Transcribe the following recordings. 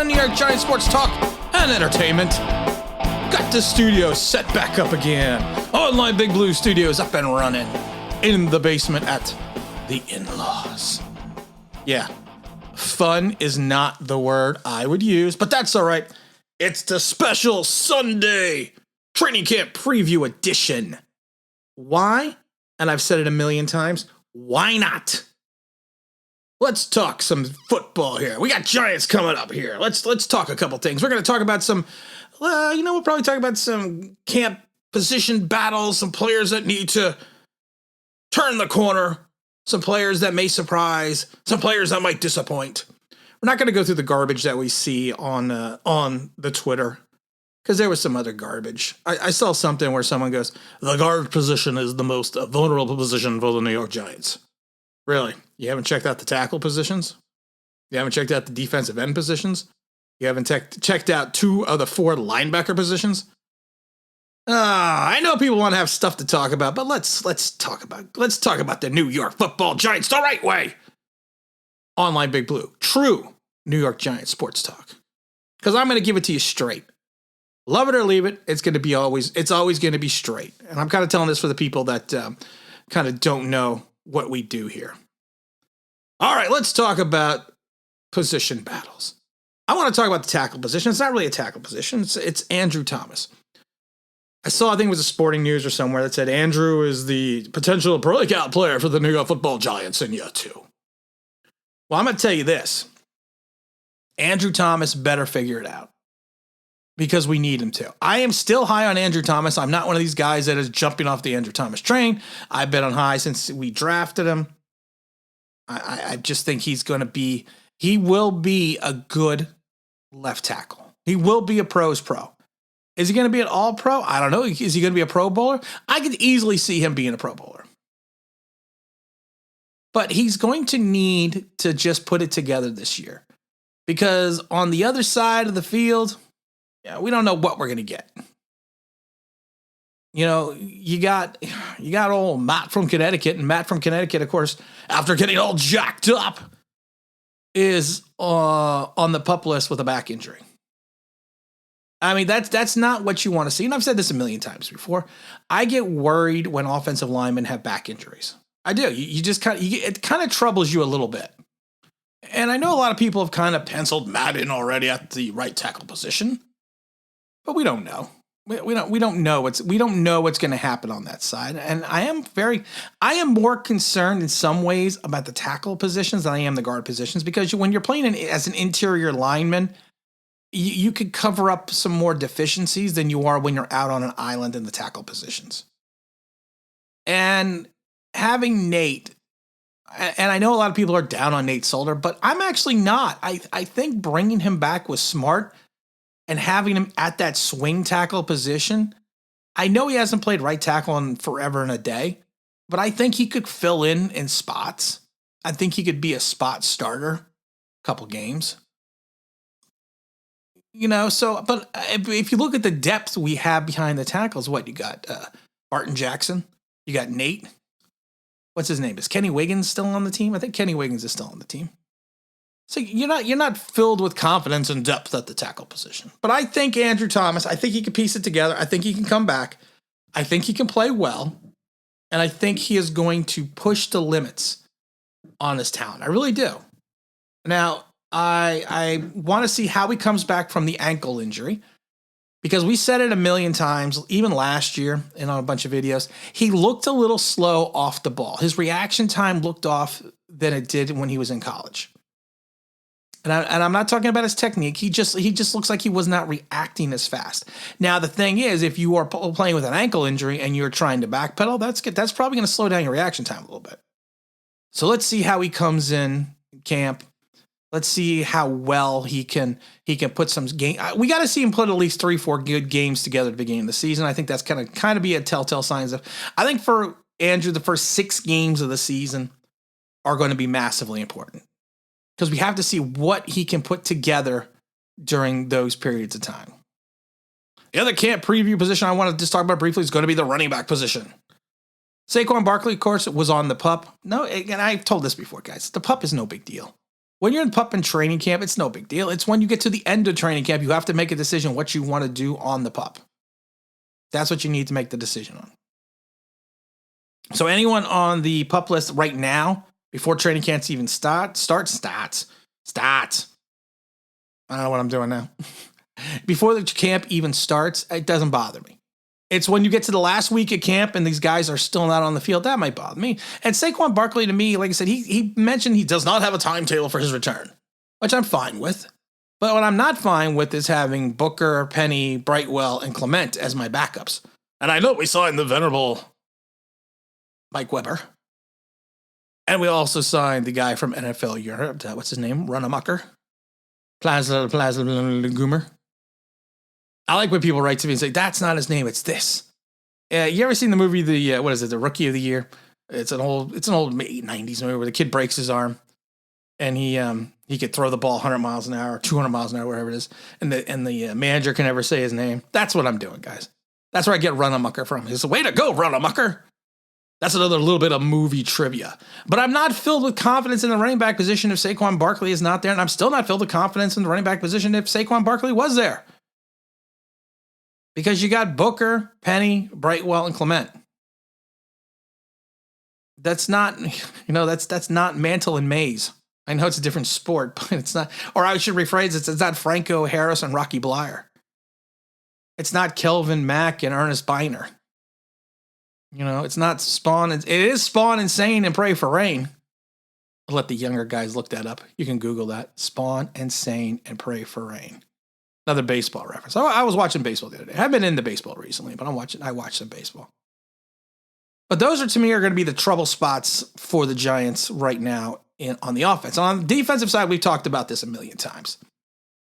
on New York Giants sports talk and entertainment. Got the studio set back up again. Online Big Blue Studios up and running in the basement at the in-laws. Yeah, fun is not the word I would use, but that's all right. It's the special Sunday training camp preview edition. Why? And I've said it a million times. Why not? Let's talk some football here. We got Giants coming up here. Let's talk a couple things. We're going to talk about some, we'll probably talk about some camp position battles, some players that need to turn the corner, some players that may surprise, some players that might disappoint. We're not going to go through the garbage that we see on the Twitter, because there was some other garbage. I saw something where someone goes, the guard position is the most vulnerable position for the New York Giants. Really? You haven't checked out the tackle positions? You haven't checked out the defensive end positions? You haven't checked out 2 of the 4 linebacker positions? I know people want to have stuff to talk about, but let's talk about the New York Football Giants the right way. Online Big Blue, true New York Giants sports talk. Because I'm going to give it to you straight. Love it or leave it, it's always going to be straight. And I'm kind of telling this for the people that kind of don't know what we do here. All right, let's talk about position battles. I want to talk about the tackle position. It's not really a tackle position. It's Andrew Thomas. I think it was a Sporting News or somewhere that said Andrew is the potential breakout player for the New York Football Giants in year 2. Well, I'm going to tell you this. Andrew Thomas better figure it out, because we need him to. I am still high on Andrew Thomas. I'm not one of these guys that is jumping off the Andrew Thomas train. I've been on high since we drafted him. I just think he will be a good left tackle. He will be a pro's pro. Is he going to be an all pro? I don't know. Is he going to be a pro bowler? I could easily see him being a pro bowler. But he's going to need to just put it together this year, because on the other side of the field, we don't know what we're going to get. You got old Matt from Connecticut, and Matt from Connecticut, of course, after getting all jacked up, is on the PUP list with a back injury. I mean, that's not what you want to see. And I've said this a million times before. I get worried when offensive linemen have back injuries. I do. It kind of troubles you a little bit. And I know a lot of people have kind of penciled Matt in already at the right tackle position, but we don't know. We don't know what's going to happen on that side. And I am more concerned in some ways about the tackle positions than I am the guard positions, because when you're playing as an interior lineman, you could cover up some more deficiencies than you are when you're out on an island in the tackle positions. And having Nate, and I know a lot of people are down on Nate Solder, but I'm actually not. I think bringing him back was smart, and having him at that swing tackle position. I know he hasn't played right tackle in forever and a day, but I think he could fill in spots. I think he could be a spot starter a couple games. But if you look at the depth we have behind the tackles, what you got? Barton Jackson, you got Nate. What's his name? Is Kenny Wiggins still on the team? I think Kenny Wiggins is still on the team. So you're not filled with confidence and depth at the tackle position. But I think Andrew Thomas, I think he can piece it together. I think he can come back. I think he can play well. And I think he is going to push the limits on his talent. I really do. Now, I want to see how he comes back from the ankle injury, because we said it a million times, even last year and on a bunch of videos. He looked a little slow off the ball. His reaction time looked off than it did when he was in college. And I'm not talking about his technique. He just looks like he was not reacting as fast. Now, the thing is, if you are playing with an ankle injury and you're trying to backpedal, that's probably going to slow down your reaction time a little bit. So let's see how he comes in camp. Let's see how well he can put some game. We got to see him put at least 3-4 good games together at the beginning of the season. I think that's kind of be a telltale signs of. I think for Andrew, the first 6 games of the season are going to be massively important, because we have to see what he can put together during those periods of time. The other camp preview position I want to just talk about briefly is going to be the running back position. Saquon Barkley, of course, was on the PUP. No, and I've told this before, guys. The PUP is no big deal. When you're in pup and training camp, it's no big deal. It's when you get to the end of training camp, you have to make a decision what you want to do on the pup. That's what you need to make the decision on. So anyone on the pup list right now, before training camps even starts. I don't know what I'm doing now. Before the camp even starts, it doesn't bother me. It's when you get to the last week of camp and these guys are still not on the field, that might bother me. And Saquon Barkley, to me, like I said, he mentioned he does not have a timetable for his return, which I'm fine with. But what I'm not fine with is having Booker, Penny, Brightwell, and Clement as my backups. And I know we signed the venerable Mike Weber. And we also signed the guy from NFL Europe. What's his name? Runamucker. Plaza Legumer. I like when people write to me and say, that's not his name, it's this. You ever seen the movie, the Rookie of the Year? It's an old 90s movie where the kid breaks his arm and he could throw the ball 100 miles an hour, 200 miles an hour, whatever it is. And the manager can never say his name. That's what I'm doing, guys. That's where I get Runamucker from. It's a way to go, Runamucker. That's another little bit of movie trivia. But I'm not filled with confidence in the running back position if Saquon Barkley is not there. And I'm still not filled with confidence in the running back position if Saquon Barkley was there. Because you got Booker, Penny, Brightwell, and Clement. That's not, that's not Mantle and Mays. I know it's a different sport, but it's not, or I should rephrase it, it's not Franco Harris and Rocky Blyer. It's not Kelvin Mack and Ernest Biner. It's not Spawn. It is Spawn, Insane, and Pray for Rain. I'll let the younger guys look that up. You can Google that. Spawn, Insane, and Pray for Rain. Another baseball reference. I was watching baseball the other day. I've been into baseball recently, but I watched some baseball. But those to me are going to be the trouble spots for the Giants right now on the offense. On the defensive side, we've talked about this a million times.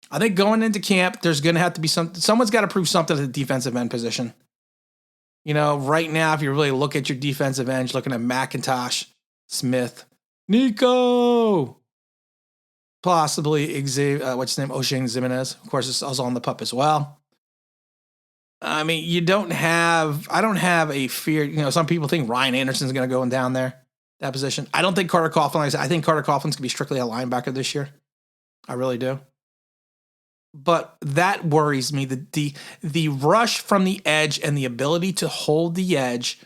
I think going into camp, there's going to have to be someone's got to prove something at the defensive end position. Right now, if you really look at your defensive end, you're looking at McIntosh, Smith, Nico, possibly Xavier, what's his name? O'Shane Zimenez. Of course, it's also on the pup as well. I mean, I don't have a fear. Some people think Ryan Anderson's going to go down there, that position. I don't think Carter Coughlin, I think Carter Coughlin's going to be strictly a linebacker this year. I really do. But that worries me. The rush from the edge and the ability to hold the edge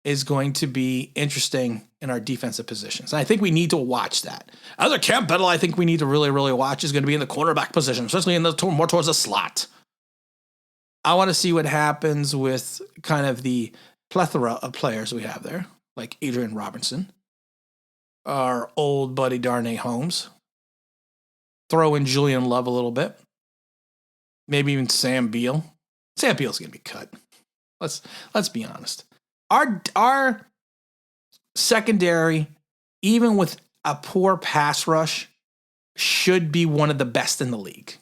is going to be interesting in our defensive positions. And I think we need to watch that. Other camp battle I think we need to really, really watch is going to be in the quarterback position, especially more towards the slot. I want to see what happens with kind of the plethora of players we have there, like Adrian Robinson, our old buddy Darnay Holmes, throw in Julian Love a little bit, maybe even Sam Beal. Sam Beal's going to be cut. Let's be honest. Our secondary, even with a poor pass rush, should be one of the best in the league.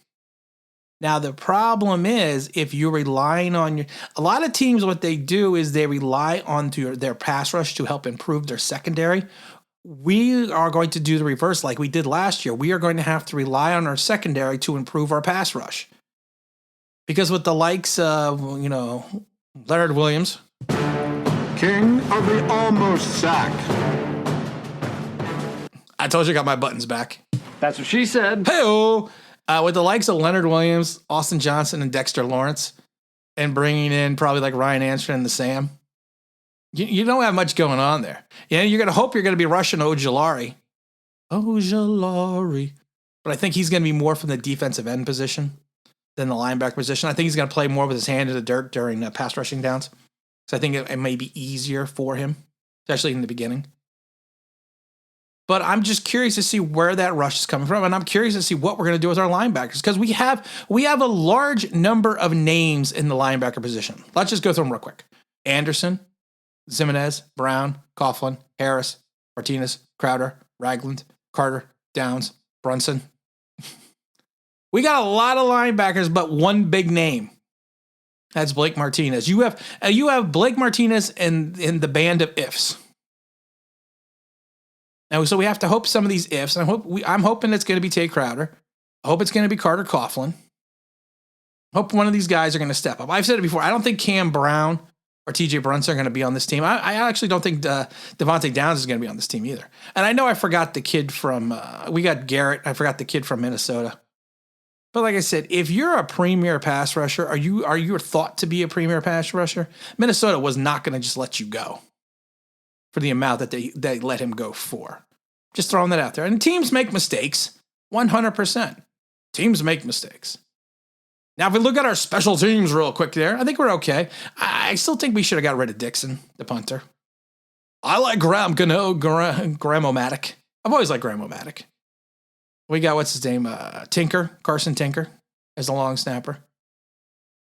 Now, the problem is if you're relying on a lot of teams, what they do is they rely on their pass rush to help improve their secondary. We are going to do the reverse like we did last year. We are going to have to rely on our secondary to improve our pass rush. Because with the likes of, Leonard Williams, king of the almost sack. I told you I got my buttons back. That's what she said. Hey-oh. With the likes of Leonard Williams, Austin Johnson, and Dexter Lawrence, and bringing in probably like Ryan Anderson and the Sam, you don't have much going on there. You're going to hope you're going to be rushing Ojulari. But I think he's going to be more from the defensive end position than the linebacker position. I think he's going to play more with his hand in the dirt during pass rushing downs. So I think it may be easier for him, especially in the beginning. But I'm just curious to see where that rush is coming from, and I'm curious to see what we're going to do with our linebackers because we have a large number of names in the linebacker position. Let's just go through them real quick. Anderson, Zimenez, Brown, Coughlin, Harris, Martinez, Crowder, Ragland, Carter, Downs, Brunson. We got a lot of linebackers, but one big name. That's Blake Martinez. You have Blake Martinez in the band of ifs. And so we have to hope some of these ifs. And I'm hoping it's going to be Tay Crowder. I hope it's going to be Carter Coughlin. I hope one of these guys are going to step up. I've said it before. I don't think Cam Brown or TJ Brunson are going to be on this team. I actually don't think Devontae Downs is going to be on this team either. And I know I forgot the kid from, we got Garrett. I forgot the kid from Minnesota. But like I said, if you're a premier pass rusher, are you thought to be a premier pass rusher? Minnesota was not going to just let you go for the amount that they let him go for. Just throwing that out there. And teams make mistakes, 100%. Teams make mistakes. Now, if we look at our special teams real quick there, I think we're okay. I still think we should have got rid of Dixon, the punter. I like Graham-O-Matic. I've always liked Graham-O-Matic. We got, what's his name? Carson Tinker as the long snapper.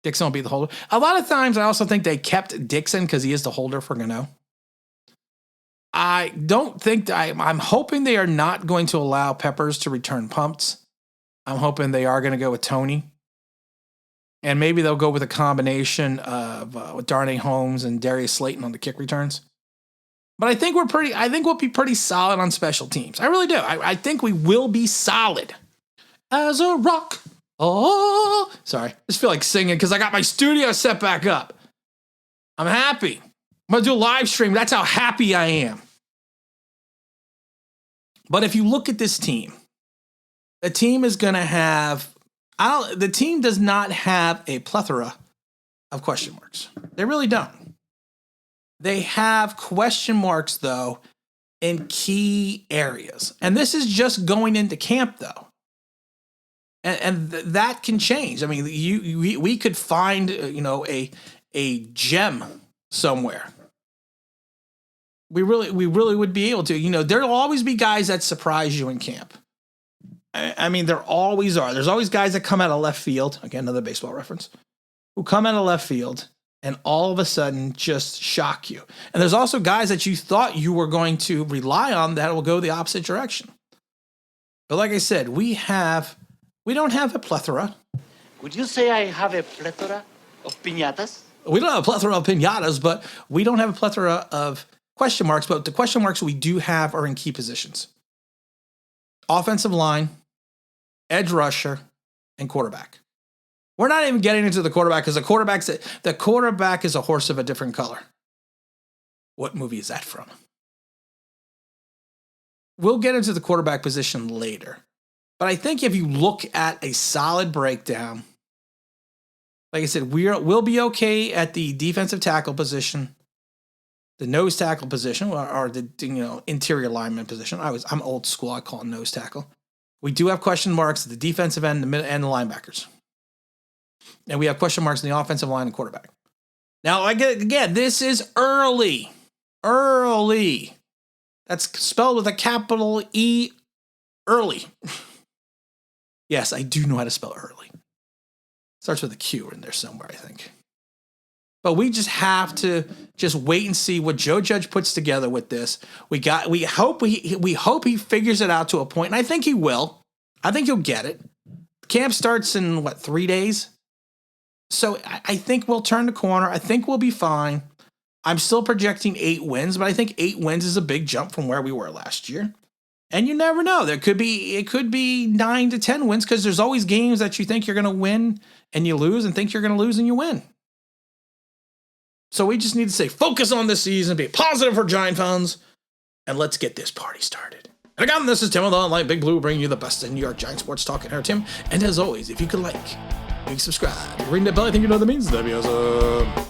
Dixon will be the holder. A lot of times, I also think they kept Dixon because he is the holder for Gano. I don't think, I'm hoping they are not going to allow Peppers to return punts. I'm hoping they are going to go with Tony. And maybe they'll go with a combination of Darnay Holmes and Darius Slayton on the kick returns. But I think we'll be pretty solid on special teams. I really do. I think we will be solid as a rock. Oh, sorry. I just feel like singing because I got my studio set back up. I'm happy. I'm going to do a live stream. That's how happy I am. But if you look at this team, the team is going to have, the team does not have a plethora of question marks. They really don't. They have question marks, though, in key areas. And this is just going into camp, though. And that can change. I mean, we could find, a gem somewhere. We really would be able to. There'll always be guys that surprise you in camp. I mean, there always are. There's always guys that come out of left field. Again, another baseball reference. Who come out of left field and all of a sudden just shock you. And there's also guys that you thought you were going to rely on that will go the opposite direction. But like I said, we don't have a plethora. Would you say I have a plethora of piñatas? We don't have a plethora of piñatas, but we don't have a plethora of question marks. But the question marks we do have are in key positions. Offensive line, edge rusher, and quarterback. We're not even getting into the quarterback because the quarterback is a horse of a different color. What movie is that from? We'll get into the quarterback position later. But I think if you look at a solid breakdown, like I said, we'll be okay at the defensive tackle position, the nose tackle position, or the interior lineman position. I'm old school. I call it nose tackle. We do have question marks at the defensive end, the mid, and the linebackers. And we have question marks in the offensive line and quarterback. Now, again, this is early. Early. That's spelled with a capital E, early. Yes, I do know how to spell early. Starts with a Q in there somewhere, I think. But we just have to just wait and see what Joe Judge puts together with this. We hope he figures it out to a point, and I think he will. I think he'll get it. Camp starts in 3 days? So I think we'll turn the corner. I think we'll be fine. I'm still projecting 8 wins, but I think 8 wins is a big jump from where we were last year. And you never know. It could be 9 to 10 wins because there's always games that you think you're going to win and you lose, and think you're going to lose and you win. So we just need to say, focus on this season, be positive for Giant fans, and let's get this party started. And again, this is Tim with Online Big Blue, bringing you the best in New York Giant sports talk and entertainment. And as always, if you could you can subscribe, ring that bell. I think you know what that means. That'd be awesome.